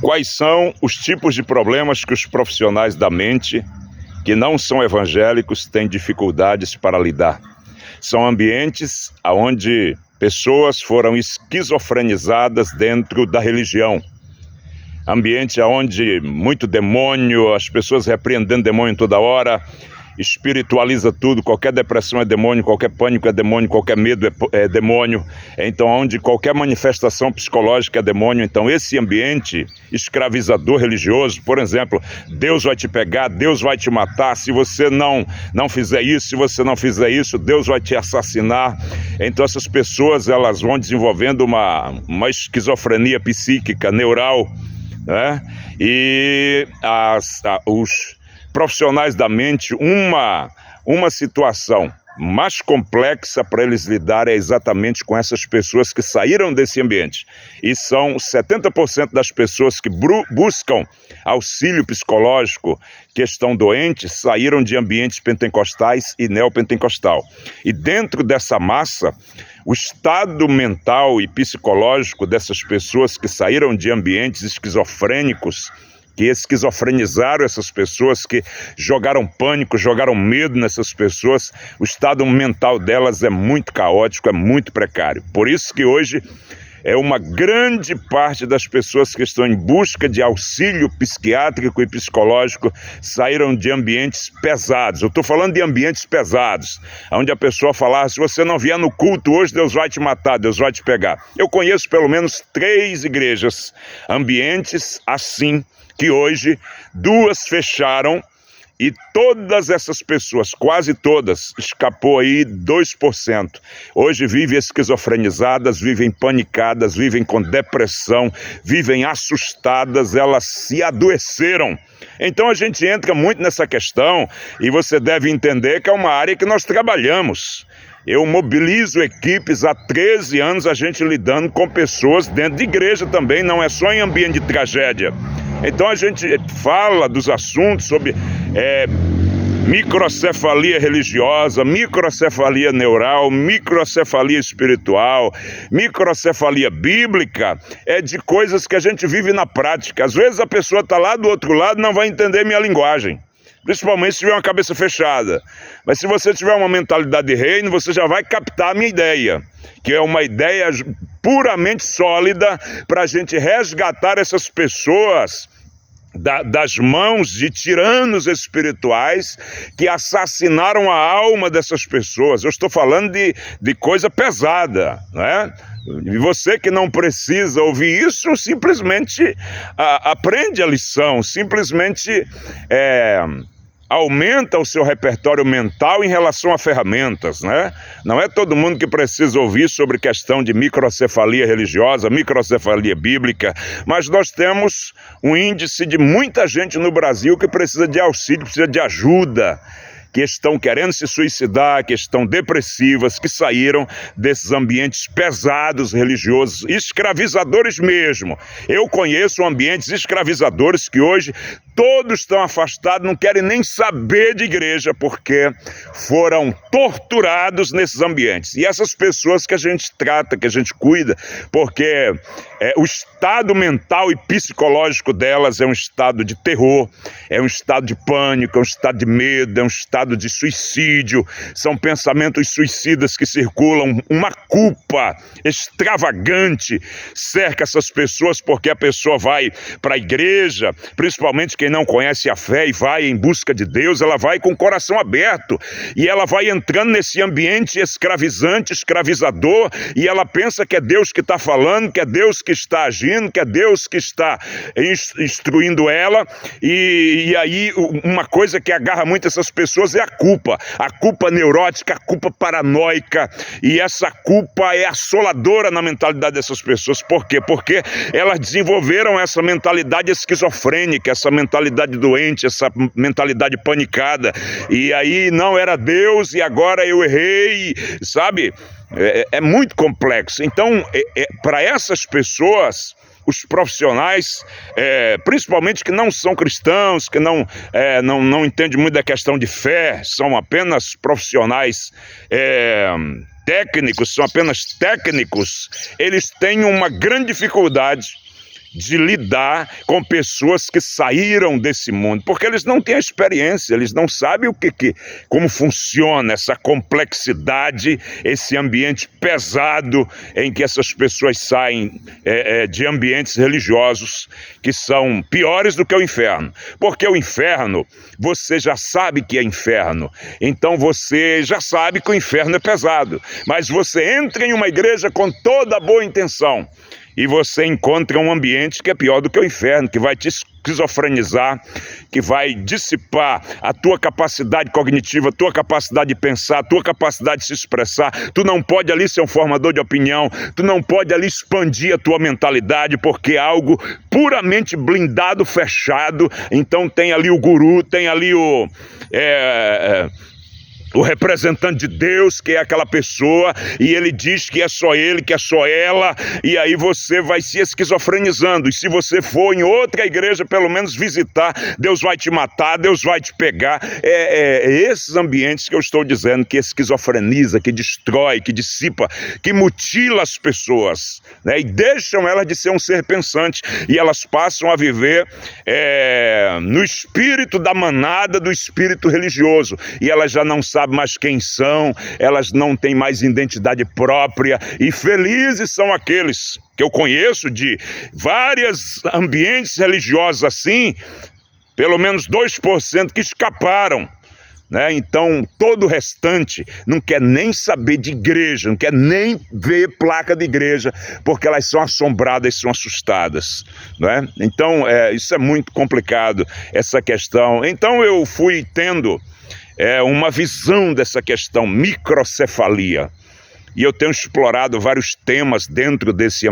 Quais são os tipos de problemas que os profissionais da mente, que não são evangélicos, têm dificuldades para lidar? São ambientes onde pessoas foram esquizofrenizadas dentro da religião. Ambiente onde muito demônio, as pessoas repreendendo demônio toda hora, espiritualiza tudo, qualquer depressão é demônio, qualquer pânico é demônio, qualquer medo é demônio. Então, onde qualquer manifestação psicológica é demônio. Então, esse ambiente escravizador religioso, por exemplo, Deus vai te pegar, Deus vai te matar, se você não fizer isso, se você não fizer isso, Deus vai te assassinar. Então, essas pessoas, elas vão desenvolvendo uma esquizofrenia psíquica, neural, né? E os profissionais da mente, uma situação mais complexa para eles lidarem é exatamente com essas pessoas que saíram desse ambiente. E são 70% das pessoas que buscam auxílio psicológico, que estão doentes, saíram de ambientes pentecostais e neopentecostal. E dentro dessa massa, o estado mental e psicológico dessas pessoas que saíram de ambientes esquizofrênicos, que esquizofrenizaram essas pessoas, que jogaram pânico, jogaram medo nessas pessoas, o estado mental delas é muito caótico, é muito precário. Por isso que hoje uma grande parte das pessoas que estão em busca de auxílio psiquiátrico e psicológico saíram de ambientes pesados. Eu estou falando de ambientes pesados, onde a pessoa fala: se você não vier no culto hoje, Deus vai te matar, Deus vai te pegar. Eu conheço pelo menos 3 igrejas, ambientes assim, que hoje 2 fecharam e todas essas pessoas, quase todas, escapou aí 2%. Hoje vivem esquizofrenizadas, vivem panicadas, vivem com depressão, vivem assustadas, elas se adoeceram. Então a gente entra muito nessa questão e você deve entender que é uma área que nós trabalhamos. Eu mobilizo equipes há 13 anos, a gente lidando com pessoas dentro de igreja também, não é só em ambiente de tragédia. Então a gente fala dos assuntos sobre microcefalia religiosa, microcefalia neural, microcefalia espiritual, microcefalia bíblica, de coisas que a gente vive na prática. Às vezes a pessoa está lá do outro lado e não vai entender minha linguagem, principalmente se tiver uma cabeça fechada. Mas se você tiver uma mentalidade de reino, você já vai captar a minha ideia, que é uma ideia puramente sólida para a gente resgatar essas pessoas das mãos de tiranos espirituais que assassinaram a alma dessas pessoas. Eu estou falando de coisa pesada, né? E você que não precisa ouvir isso, simplesmente aprende a lição, simplesmente aumenta o seu repertório mental em relação a ferramentas, né? Não é todo mundo que precisa ouvir sobre questão de microcefalia religiosa, microcefalia bíblica, mas nós temos um índice de muita gente no Brasil que precisa de auxílio, precisa de ajuda, que estão querendo se suicidar, que estão depressivas, que saíram desses ambientes pesados religiosos, escravizadores mesmo. Eu conheço ambientes escravizadores que hoje todos estão afastados, não querem nem saber de igreja, porque foram torturados nesses ambientes. E essas pessoas que a gente trata, que a gente cuida, porque o estado mental e psicológico delas é um estado de terror, é um estado de pânico, é um estado de medo, é um estado de suicídio, são pensamentos suicidas que circulam, uma culpa extravagante cerca essas pessoas, porque a pessoa vai para a igreja, principalmente quem não conhece a fé e vai em busca de Deus, ela vai com o coração aberto e ela vai entrando nesse ambiente escravizante, escravizador, e ela pensa que é Deus que está falando, que é Deus que está agindo, que é Deus que está instruindo ela, e aí uma coisa que agarra muito essas pessoas é a culpa neurótica, a culpa paranoica, e essa culpa é assoladora na mentalidade dessas pessoas. Por quê? Porque elas desenvolveram essa mentalidade esquizofrênica, essa mentalidade doente, essa mentalidade panicada, e aí não era Deus e agora eu errei, sabe? É muito complexo. Então, para essas pessoas, os profissionais, principalmente que não são cristãos, que não entendem muito da questão de fé, são apenas profissionais técnicos, são apenas técnicos, eles têm uma grande dificuldade de lidar com pessoas que saíram desse mundo, porque eles não têm a experiência, eles não sabem como funciona essa complexidade, esse ambiente pesado em que essas pessoas saem de ambientes religiosos que são piores do que o inferno. Porque o inferno, você já sabe que é inferno, então você já sabe que o inferno é pesado, mas você entra em uma igreja com toda a boa intenção, e você encontra um ambiente que é pior do que o inferno, que vai te esquizofrenizar, que vai dissipar a tua capacidade cognitiva, a tua capacidade de pensar, a tua capacidade de se expressar. Tu não pode ali ser um formador de opinião, tu não pode ali expandir a tua mentalidade, porque é algo puramente blindado, fechado. Então tem ali o guru, tem ali o representante de Deus, que é aquela pessoa, e ele diz que é só ele, que é só ela, e aí você vai se esquizofrenizando. E se você for em outra igreja, pelo menos visitar, Deus vai te matar, Deus vai te pegar. Esses ambientes que eu estou dizendo, que esquizofreniza, que destrói, que dissipa, que mutila as pessoas, né? E deixam elas de ser um ser pensante, e elas passam a viver no espírito da manada, do espírito religioso, e elas já não sabem mais quem são, elas não têm mais identidade própria, e felizes são aqueles que eu conheço de vários ambientes religiosos assim, pelo menos 2% que escaparam, né? Então todo o restante não quer nem saber de igreja, não quer nem ver placa de igreja, porque elas são assombradas, são assustadas, né? Então isso é muito complicado, essa questão. Então eu fui tendo uma visão dessa questão microcefalia, e eu tenho explorado vários temas dentro desse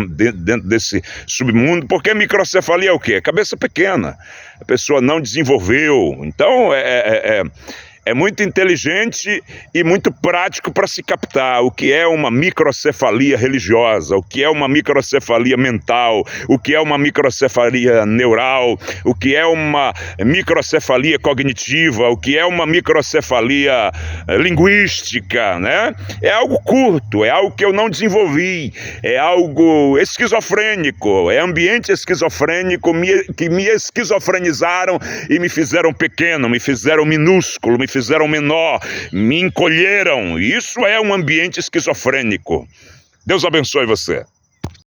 submundo. Porque microcefalia é o quê? Cabeça pequena, a pessoa não desenvolveu. Então é muito inteligente e muito prático para se captar o que é uma microcefalia religiosa, o que é uma microcefalia mental, o que é uma microcefalia neural, o que é uma microcefalia cognitiva, o que é uma microcefalia linguística, né? É algo curto, é algo que eu não desenvolvi, é algo esquizofrênico, é ambiente esquizofrênico que me esquizofrenizaram e me fizeram pequeno, me fizeram minúsculo, me fizeram menor, me encolheram. Isso é um ambiente esquizofrênico. Deus abençoe você.